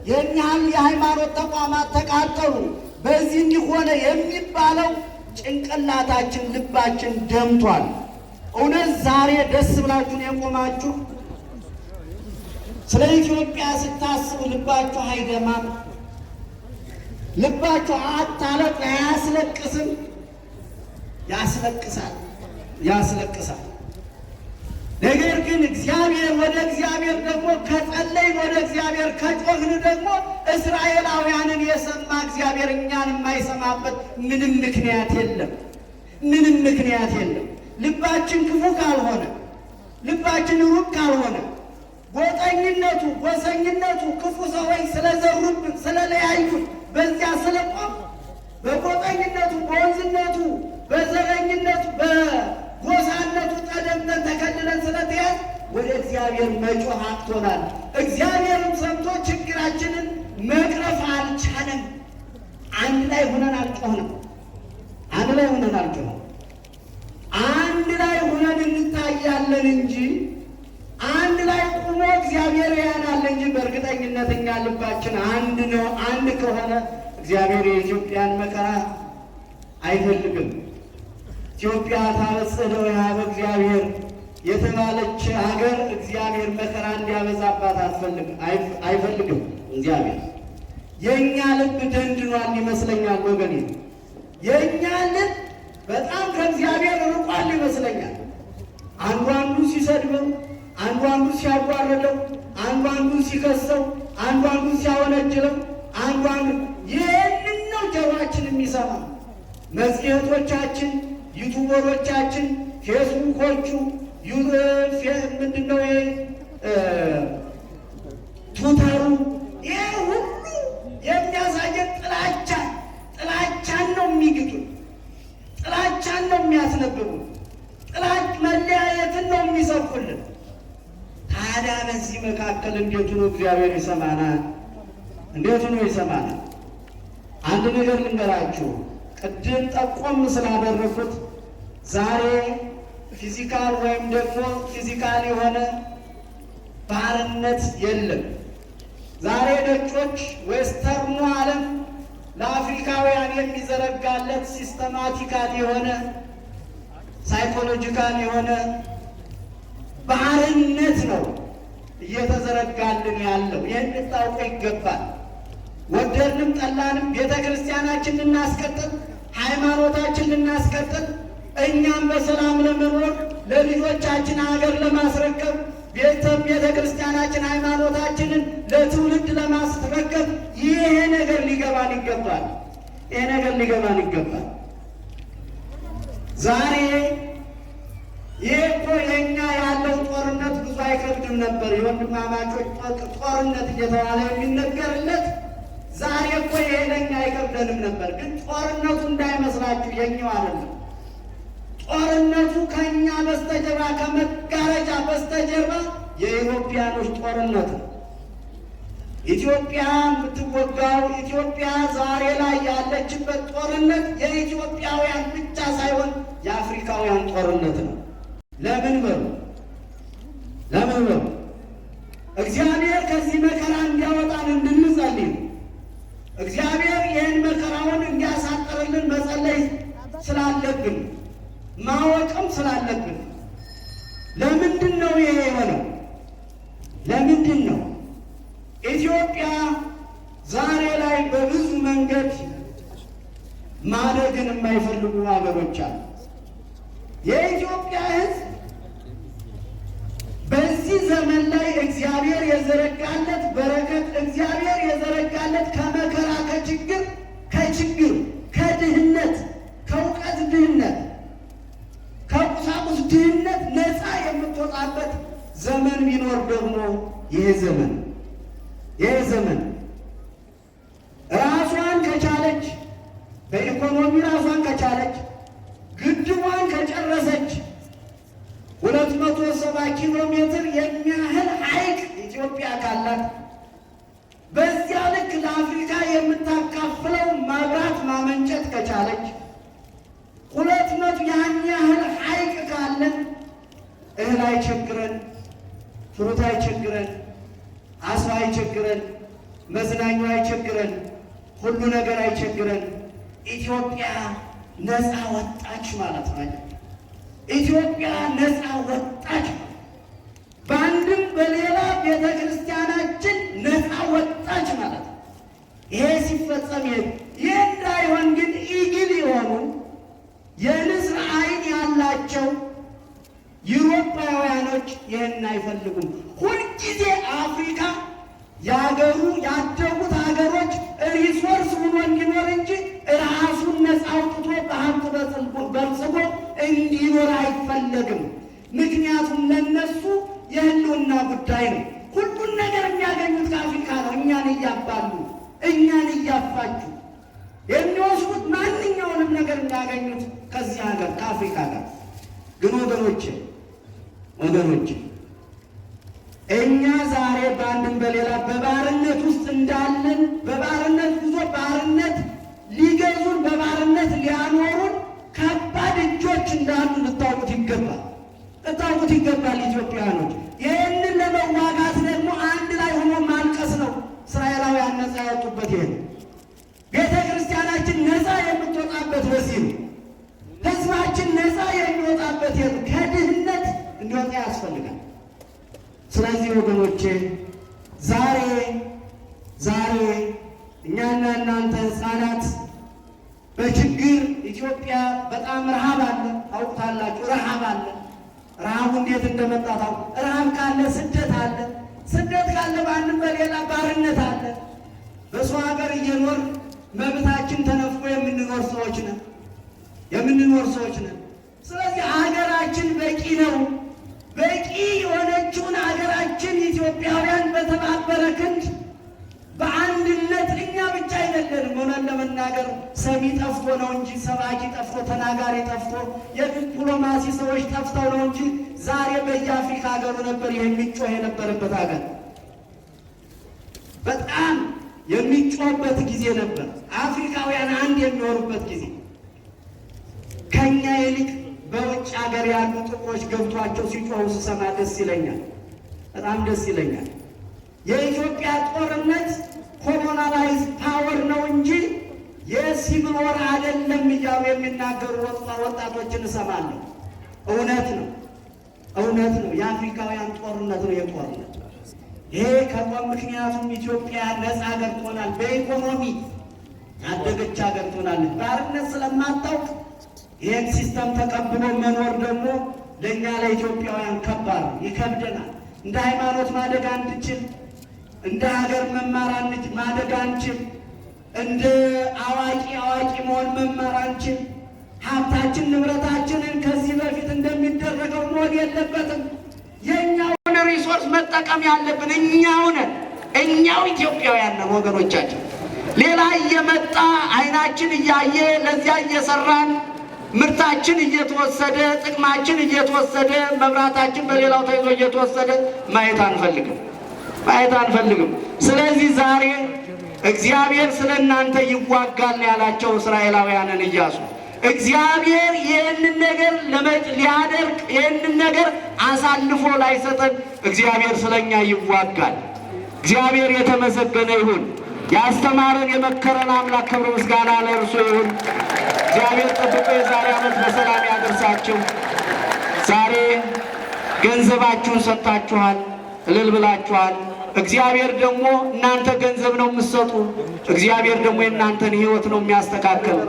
ይህን ያህል የሃይማኖት ተቋማት ተቃጠሉ፣ በዚህ እንዲሆነ የሚባለው ጭንቅላታችን ልባችን ደምቷል። እውነት ዛሬ ደስ ብላችሁን የቆማችሁ ስለ ኢትዮጵያ ስታስቡ ልባችሁ አይደማም? ልባችሁ አታለቅ አያስለቅስም? ያስለቅሳል። ነገር ግን ወደ እግዚአብሔር ደግሞ ከጸለይን ወደ እግዚአብሔር ከጮህን ደግሞ እስራኤላውያንን የሰማ እግዚአብሔር እኛን የማይሰማበት ምንም ምክንያት የለም። ልባችን ክፉ ካልሆነ፣ ልባችን ሩቅ ካልሆነ፣ ጎጠኝነቱ ጎሰኝነቱ ክፉ ሰዎች ስለዘሩብን ስለለያዩን በዚያ ስለቆም በጎጠኝነቱ በወንዝነቱ በዘረኝነቱ በጎሳነቱ ተደምተን ተከልለን ስለተያዝ ወደ እግዚአብሔር መጮህ አቅቶናል። እግዚአብሔርም ሰምቶ ችግራችንን መቅረፍ አንድ ላይ ሆነን አልጮህንም። አንድ ላይ ሆነን አልጮህንም። አንድ ላይ ሆነን እንታያለን እንጂ አንድ ላይ ቁሞ እግዚአብሔር ያናል እንጂ በእርግጠኝነት እኛ ልባችን አንድ ነው። አንድ ከሆነ እግዚአብሔር የኢትዮጵያን መከራ አይፈልግም። ኢትዮጵያ ታበጽሕደው ያበ እግዚአብሔር የተባለች ሀገር እግዚአብሔር መከራ እንዲያበዛባት አይፈልግም። እግዚአብሔር የእኛ ልብ ደንድኗል ይመስለኛል ወገኔ። የእኛ ልብ በጣም ከእግዚአብሔር ርቋል ይመስለኛል። አንዱ አንዱ ሲሰድበው፣ አንዱ አንዱ ሲያጓርደው፣ አንዱ አንዱ ሲከሰው፣ አንዱ አንዱ ሲያወነጅለው፣ አንዱ አንዱ ይህንን ነው ጆሮአችን የሚሰማ። መጽሔቶቻችን፣ ዩቱበሮቻችን፣ ፌስቡኮቹ ምንድነው ቱተሩ ይህ ሁሉ የሚያሳየን ጥላቻን ነው የሚግጡን፣ ጥላቻን ነው የሚያስነብቡን፣ መለያየትን ነው የሚሰብኩልን። ታዲያ በዚህ መካከል እንዴት ሆኖ እግዚአብሔር ይሰማናል? እንዴት ሆኖ ይሰማናል? አንድ ነገር ልንገራችሁ። ቅድም ጠቆም ስላደረኩት ዛሬ ፊዚካል ወይም ደግሞ ፊዚካል የሆነ ባርነት የለም። ዛሬ ነጮች ዌስተርኑ ዓለም ለአፍሪካውያን የሚዘረጋለት ሲስተማቲካል የሆነ ሳይኮሎጂካል የሆነ ባርነት ነው እየተዘረጋልን ያለው። ይህን ልታውቁ ይገባል። ወደድንም ጠላንም ቤተ ክርስቲያናችን ልናስቀጥል፣ ሃይማኖታችን ልናስቀጥል፣ እኛም በሰላም ለመኖር ለልጆቻችን ሀገር ለማስረከብ ቤተ ክርስቲያናችን ሃይማኖታችንን ለትውልድ ለማስረከብ ይሄ ነገር ሊገባን ይገባል። ይሄ ነገር ሊገባን ይገባል። ዛሬ ይሄ እኮ የእኛ ያለው ጦርነት ብዙ አይከብድም ነበር። የወንድማማቾች ጦርነት እየተባለ የሚነገርለት ዛሬ እኮ ይሄ ለእኛ አይከብደንም ነበር። ግን ጦርነቱ እንዳይመስላችሁ የኛው አይደለም። ጦርነቱ ከእኛ በስተጀርባ ከመጋረጃ በስተጀርባ የኢትዮጵያኖች ጦርነት ነው። ኢትዮጵያ የምትወጋው ኢትዮጵያ ዛሬ ላይ ያለችበት ጦርነት የኢትዮጵያውያን ብቻ ሳይሆን የአፍሪካውያን ጦርነት ነው። ለምን በሉ እግዚአብሔር ከዚህ መከራ እንዲያወጣን እንድንጸልይ፣ እግዚአብሔር ይህን መከራውን እንዲያሳጥርልን መጸለይ ስላለብን ማወቅም ስላለብን። ለምንድን ነው ይሄ የሆነው? ለምንድን ነው ኢትዮጵያ ዛሬ ላይ በብዙ መንገድ ማደግን የማይፈልጉ ሀገሮች አሉ። የኢትዮጵያ ሕዝብ በዚህ ዘመን ላይ እግዚአብሔር የዘረጋለት በረከት፣ እግዚአብሔር የዘረጋለት ከመከራ ከችግር ከድህነት ከእውቀት ድህነት ከቁሳቁስ ድህነት ነፃ የምትወጣበት ዘመን ቢኖር ደግሞ ይሄ ዘመን ራሷን ከቻለች፣ በኢኮኖሚ ራሷን ከቻለች፣ ግድቧን ከጨረሰች 270 ኪሎ ሜትር የሚያህል ሐይቅ ኢትዮጵያ ካላት፣ በዚያ ልክ ለአፍሪካ የምታካፍለው መብራት ማመንጨት ከቻለች፣ 200 ያን ያህል ሐይቅ ካለን እህል አይቸግረን፣ ፍሩት አይቸግረን፣ አሳ አይቸግረን፣ መዝናኛ አይቸግረን፣ ሁሉ ነገር አይቸግረን። ኢትዮጵያ ነፃ ወጣች ማለት ነው። ኢትዮጵያ ነፃ ወጣች። በአንድም በሌላ ቤተ ክርስቲያናችን ነፃ ወጣች ማለት ነው። ይሄ ሲፈጸም ይህ እንዳይሆን ግን ኢግል የሆኑ የንስር ዓይን ያላቸው ዩሮፓውያኖች ይህን አይፈልጉም። ሁልጊዜ አፍሪካ ያደጉት ሀገሮች ሪሶርስ ሆኖ እንዲኖር እንጂ ራሱን ነፃ አውጥቶ በሀብት በልጽጎ እንዲኖር አይፈለግም። ምክንያቱም ለነሱ የህልውና ጉዳይ ነው። ሁሉን ነገር የሚያገኙት ከአፍሪካ ነው። እኛን እያባሉ፣ እኛን እያፋጁ የሚወስዱት ማንኛውንም ነገር የሚያገኙት ከዚህ ሀገር ከአፍሪካ ጋር። ግን ወገኖች እኛ ዛሬ በአንድም በሌላ በባርነት ውስጥ እንዳለን፣ በባርነት ጉዞ ባርነት እንዳሉ ልታውቁት ይገባል ኢትዮጵያውያኖች። ይህንን ለመዋጋት ደግሞ አንድ ላይ ሆኖ ማልቀስ ነው። እስራኤላውያን ነፃ ያወጡበት ይሄ ነው። ቤተ ክርስቲያናችን ነፃ የምትወጣበት በዚህ ነው። ሕዝባችን ነፃ የሚወጣበት ይሄ ነው። ከድህነት እንዲወጣ ያስፈልጋል። ስለዚህ ወገኖቼ ዛሬ እኛና እናንተ ሕፃናት በችግር ኢትዮጵያ በጣም ረሃብ አለ። ታውቁታላችሁ፣ ረሃብ አለ። ረሃቡ እንዴት እንደመጣ ታውቁ። ረሃብ ካለ ስደት አለ። ስደት ካለ በአንድም በሌላ ባርነት አለ። በሰው ሀገር እየኖር መብታችን ተነፍቆ የምንኖር ሰዎች ነን። ስለዚህ ሀገራችን በቂ ነው። በቂ የሆነችውን ሀገራችን ኢትዮጵያውያን በተባበረ ክንድ በአንድነት እኛ ብቻ አይደለንም። ሆነን ለመናገር ሰሚ ጠፍቶ ነው እንጂ ሰባኪ ጠፍቶ ተናጋሪ ጠፍቶ የዲፕሎማሲ ሰዎች ጠፍተው ነው እንጂ ዛሬ በየአፍሪካ ሀገሩ ነበር የሚጮህ የነበረበት ሀገር በጣም የሚጮህበት ጊዜ ነበር። አፍሪካውያን አንድ የሚሆኑበት ጊዜ። ከኛ ይልቅ በውጭ ሀገር ያሉ ጥቁሮች ገብቷቸው ሲጮሁ ስሰማ ደስ ይለኛል፣ በጣም ደስ ይለኛል። የኢትዮጵያ ጦርነት ኮሎናላይዝ ፓወር ነው እንጂ የሲቪል ወር አይደለም እያሉ የሚናገሩ ወጣቶችን እሰማለሁ። እውነት ነው። የአፍሪካውያን ጦርነት ነው የጦርነት ይሄ ከቆም። ምክንያቱም ኢትዮጵያ ነፃ ሀገር ትሆናል፣ በኢኮኖሚ ያደገች ሀገር ትሆናለች። ባርነት ስለማታውቅ ይህን ሲስተም ተቀብሎ መኖር ደግሞ ለእኛ ለኢትዮጵያውያን ከባድ ይከብደናል። እንደ ሃይማኖት ማደግ አንችል፣ እንደ ሀገር መማር ማደግ አንችል፣ እንደ አዋቂ መሆን መማር አንችል። ሀብታችን ንብረታችንን ከዚህ በፊት እንደሚደረገው መሆን የለበትም። የእኛውን ሪሶርስ መጠቀም ያለብን እኛው ኢትዮጵያውያን ነን ወገኖቻችን። ሌላ እየመጣ አይናችን እያየ ለዚያ እየሰራን ምርታችን እየተወሰደ ጥቅማችን እየተወሰደ መብራታችን በሌላው ተይዞ እየተወሰደ ማየት አንፈልግም። ስለዚህ ዛሬ እግዚአብሔር ስለ እናንተ ይዋጋል ያላቸው እስራኤላውያንን ኢያሱ እግዚአብሔር ይህንን ነገር ሊያደርግ ይህንን ነገር አሳልፎ ላይሰጠን እግዚአብሔር ስለኛ ይዋጋል። እግዚአብሔር የተመሰገነ ይሁን። ያስተማረን የመከረን አምላክ ክብር ምስጋና ለእርሱ ይሁን። እግዚአብሔር ጠብቆ የዛሬ ዓመት በሰላም ያደርሳችሁ። ዛሬ ገንዘባችሁን ሰጥታችኋል፣ እልል ብላችኋል። እግዚአብሔር ደግሞ እናንተ ገንዘብ ነው የምትሰጡ፣ እግዚአብሔር ደግሞ የእናንተን ሕይወት ነው የሚያስተካክል።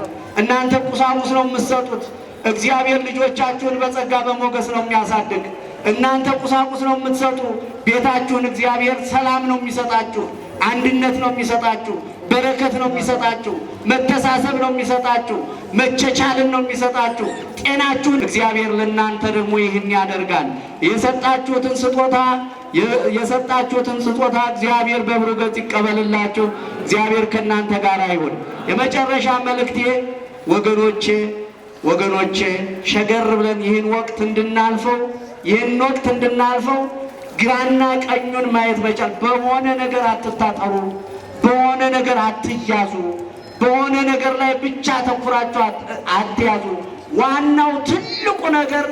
እናንተ ቁሳቁስ ነው የምትሰጡት፣ እግዚአብሔር ልጆቻችሁን በጸጋ በሞገስ ነው የሚያሳድግ። እናንተ ቁሳቁስ ነው የምትሰጡ፣ ቤታችሁን እግዚአብሔር ሰላም ነው የሚሰጣችሁ፣ አንድነት ነው የሚሰጣችሁ፣ በረከት ነው የሚሰጣችሁ፣ መተሳሰብ ነው የሚሰጣችሁ፣ መቸቻልን ነው የሚሰጣችሁ፣ ጤናችሁን እግዚአብሔር ለእናንተ ደግሞ ይህን ያደርጋል። የሰጣችሁትን ስጦታ እግዚአብሔር በብሩህ ገጽ ይቀበልላችሁ። እግዚአብሔር ከእናንተ ጋር ይሁን። የመጨረሻ መልእክቴ ወገኖቼ ሸገር ብለን ይህን ወቅት እንድናልፈው ግራና ቀኙን ማየት መቻል። በሆነ ነገር አትታጠሩ፣ በሆነ ነገር አትያዙ፣ በሆነ ነገር ላይ ብቻ ተኩራችሁ አትያዙ። ዋናው ትልቁ ነገር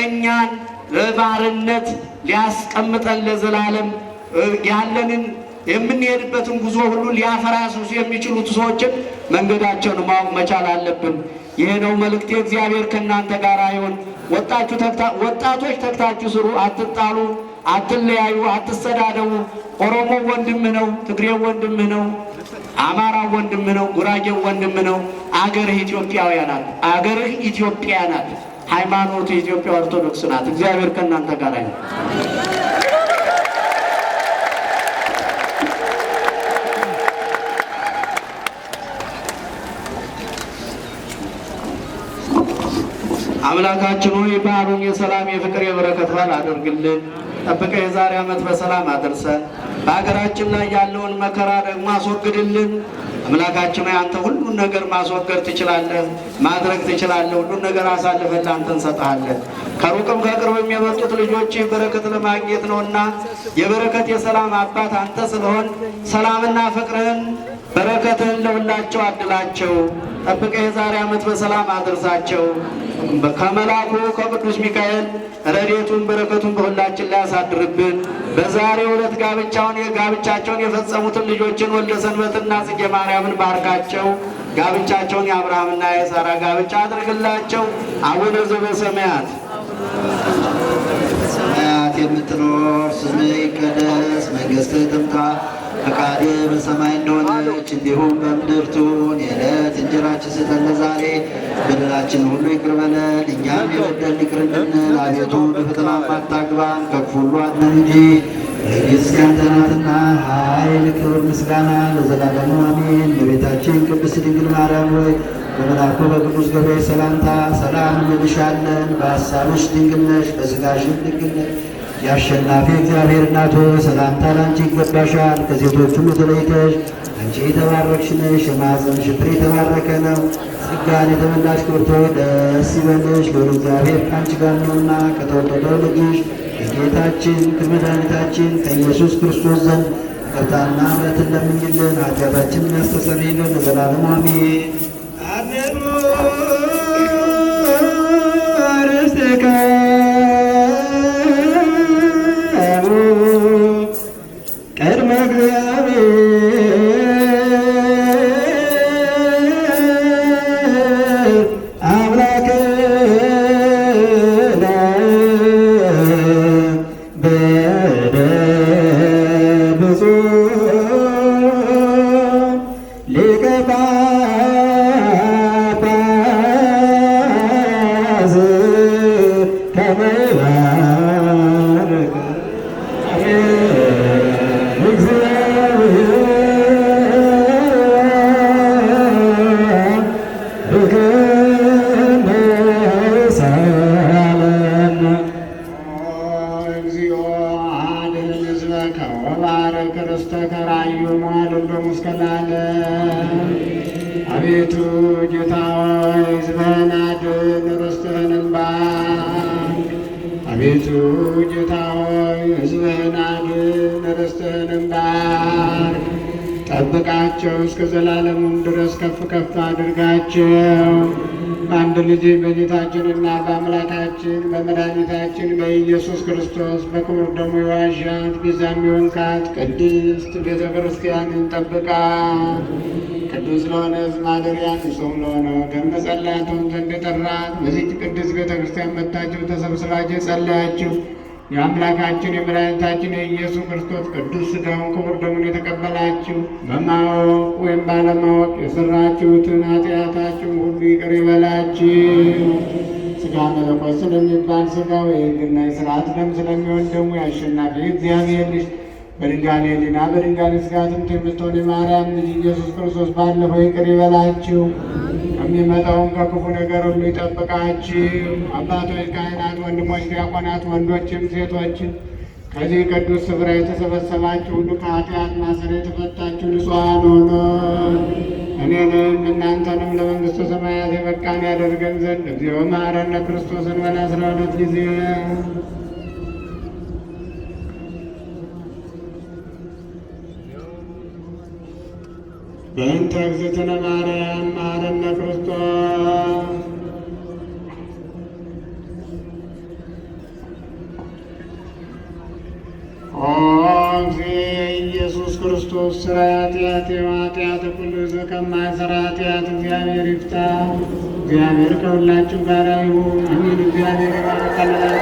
እኛን በባርነት ሊያስቀምጠን ለዘላለም ያለንን የምንሄድበትን ጉዞ ሁሉ ሊያፈራርሱ የሚችሉት ሰዎችን መንገዳቸውን ማወቅ መቻል አለብን። ይሄ ነው መልእክቴ። እግዚአብሔር ከእናንተ ጋር ይሁን። ወጣቶች ተግታችሁ ስሩ፣ አትጣሉ፣ አትለያዩ፣ አትሰዳደቡ። ኦሮሞ ወንድምህ ነው፣ ትግሬው ወንድምህ ነው፣ አማራው ወንድምህ ነው፣ ጉራጌው ወንድምህ ነው። አገርህ ኢትዮጵያ ናት። ሃይማኖቱ የኢትዮጵያ ኦርቶዶክስ ናት። እግዚአብሔር ከእናንተ ጋር ይሁን። አምላካችን ሆይ በዓሉን የሰላም የፍቅር የበረከት በዓል አድርግልን። ጠብቀህ የዛሬ ዓመት በሰላም አደርሰን። በሀገራችን ላይ ያለውን መከራ ደግሞ አስወግድልን። አምላካችን ሆይ አንተ ሁሉን ነገር ማስወገድ ትችላለህ፣ ማድረግ ትችላለህ። ሁሉን ነገር አሳልፈን ለአንተ እንሰጥሃለን። ከሩቅም ከቅርብም የመጡት ልጆች በረከት ለማግኘት ነውና የበረከት የሰላም አባት አንተ ስለሆን ሰላምና ፍቅርህን በረከትህን ለሁላቸው አድላቸው። ጠብቀህ የዛሬ ዓመት በሰላም አድርሳቸው። ከመላኩ ከቅዱስ ሚካኤል ረድኤቱን በረከቱን በሁላችን ላይ ያሳድርብን። በዛሬው ዕለት ጋብቻቸውን የፈጸሙትን ልጆችን ወልደ ሰንበትና ጽጌ ማርያምን ባርካቸው። ጋብቻቸውን የአብርሃምና የሳራ ጋብቻ አድርግላቸው። አቡነ ዘበሰማያት ሰማያት የምትኖር ስምህ ይቀደስ፣ መንግሥትህ ትምጣ፣ ፈቃድህ በሰማይ እንደሆነች እንዲሁም በምድር ትሁን። የዕለት እንጀራችንን ስጠን ዛሬ፣ በደላችንን ሁሉ ይቅር በለን እኛም የበደሉንን ይቅር እንደምንል። አቤቱ ወደ ፈተና አታግባን ከክፉ ሁሉ አድነን እንጂ መንግሥት ያንተ ናትና፣ ኃይል፣ ክብር፣ ምስጋና ለዘላለሙ አሜን። እመቤታችን ቅድስት ድንግል ማርያም ሆይ በመልአኩ በቅዱስ ገብርኤል ሰላምታ ሰላም እንልሻለን። በሐሳብሽ ድንግል ነሽ፣ በሥጋሽም ድንግል ነሽ። የአሸናፊ እግዚአብሔር እናት ሆይ ሰላምታ ላንቺ ይገባሻል። ከሴቶች ሁሉ ተለይተሽ አንቺ የተባረክሽ ነሽ፣ የማኅፀንሽ ፍሬ የተባረከ ነው። ጸጋን የተመላሽ ክብርት ሆይ ደስ ይበልሽ፣ ልዑል እግዚአብሔር ከአንቺ ጋር ነውና ከተወደደው ልጅሽ ከጌታችን ከመድኃኒታችን ከኢየሱስ ክርስቶስ ዘንድ ይቅርታና ምሕረትን ለምኝልን ኃጢአታችንን ያስተሰርይልን ለዘላለሙ አሜን። አሜኑ ርስትከ ቅድመ እግዚአብሔር አምላክነ በብፁዕ ሊቀ ጳጳስ ከመ ይባርክ አቤቱ ጌታ ሆይ ሕዝብህን አድን፣ ርስትህንም ባርክ። አቤቱ ጌታ ሆይ ሕዝብህን አድን፣ ርስትህንም ባርክ። ጠብቃቸው፣ እስከ ዘላለሙም ድረስ ከፍ ከፍ አድርጋቸው። በአንድ ልጅ በጌታችንና በአምላካችን በመድኃኒታችን በኢየሱስ ክርስቶስ በክቡር ደሙ የዋዣት ቤዛም የሆንካት ቅድስት ቤተ ክርስቲያንን ጠብቃት። ቅዱስ ለሆነ ሕዝብ ማደሪያ ንጹሕ ለሆነ ወገን መጸለያ ትሆን ዘንድ የጠራት በዚህች ቅድስት ቤተ ክርስቲያን መጥታችሁ ተሰብስባችሁ ጸለያችሁ የአምላካችን የመድኃኒታችን የኢየሱስ ክርስቶስ ቅዱስ ሥጋውን ክቡር ደሙን የተቀበላችሁ በማወቅ ወይም ባለማወቅ የሠራችሁትን ኃጢአታችሁን ሁሉ ይቅር ይበላችሁ። ሥጋ መለኮት ስለሚባል ሥጋው የሕግና የሥርዓት ደም ስለሚሆን ደሙ የአሸናፊ እግዚአብሔር ልጅ በድንጋሌ ሕሊና በድንጋሌ ሥጋ ትምት የምትሆን የማርያም ልጅ ኢየሱስ ክርስቶስ ባለፈው ይቅር ይበላችሁ፣ ከሚመጣውም ከክፉ ነገር ሁሉ ይጠብቃችሁ። አባቶች፣ ካህናት፣ ወንድሞች፣ ዲያቆናት፣ ወንዶችም ሴቶችን ከዚህ ቅዱስ ስፍራ የተሰበሰባችሁ ሁሉ ከኃጢአት ማሰሪያ የተፈታችሁ ንጹሐን ሆኖ እኔንም እናንተንም ለመንግሥተ ሰማያት የበቃን ያደርገን ዘንድ እግዚኦ መሐረነ ክርስቶስን በላ 12 ጊዜ በእንተ እግዝእትነ ማርያም መሐረነ ክርስቶስ። ኦ እግዚእ ኢየሱስ ክርስቶስ ሥራ ኃጢአት ኃጢአተ ኩሉ ሕዝብ ከማይሠራ ኃጢአት እግዚአብሔር ይፍታ። እግዚአብሔር ከሁላችሁ ጋር ይሁን። አሜን። እግዚአብሔር ይባርከናል።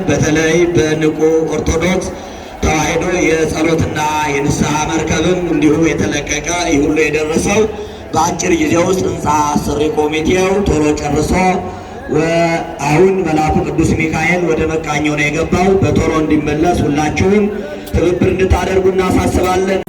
በተለይ በንቁ ኦርቶዶክስ ተዋሕዶ የጸሎትና የንስሐ መርከብም እንዲሁ የተለቀቀ ይህ ሁሉ የደረሰው በአጭር ጊዜ ውስጥ ሕንፃ አሰሪ ኮሚቴው ቶሎ ጨርሶ አሁን መልአኩ ቅዱስ ሚካኤል ወደ መቃኘው ነው የገባው። በቶሎ እንዲመለስ ሁላችሁም ትብብር እንድታደርጉ እናሳስባለን።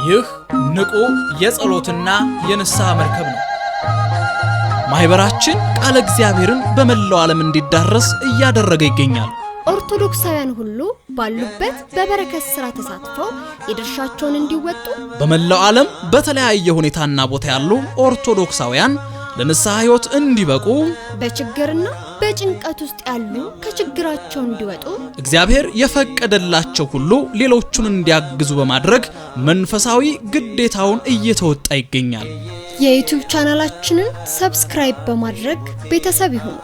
ይህ ንቁ የጸሎትና የንስሐ መርከብ ነው። ማህበራችን ቃለ እግዚአብሔርን በመላው ዓለም እንዲዳረስ እያደረገ ይገኛል። ኦርቶዶክሳውያን ሁሉ ባሉበት በበረከት ሥራ ተሳትፈው የድርሻቸውን እንዲወጡ በመላው ዓለም በተለያየ ሁኔታና ቦታ ያሉ ኦርቶዶክሳውያን ለንስሐ ሕይወት እንዲበቁ በችግርና በጭንቀት ውስጥ ያሉ ከችግራቸው እንዲወጡ እግዚአብሔር የፈቀደላቸው ሁሉ ሌሎቹን እንዲያግዙ በማድረግ መንፈሳዊ ግዴታውን እየተወጣ ይገኛል። የዩቲዩብ ቻናላችንን ሰብስክራይብ በማድረግ ቤተሰብ ይሁኑ።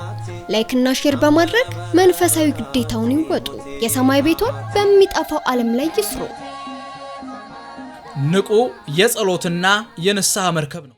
ላይክ እና ሼር በማድረግ መንፈሳዊ ግዴታውን ይወጡ። የሰማይ ቤቱን በሚጠፋው ዓለም ላይ ይስሩ። ንቁ የጸሎትና የንስሐ መርከብ ነው።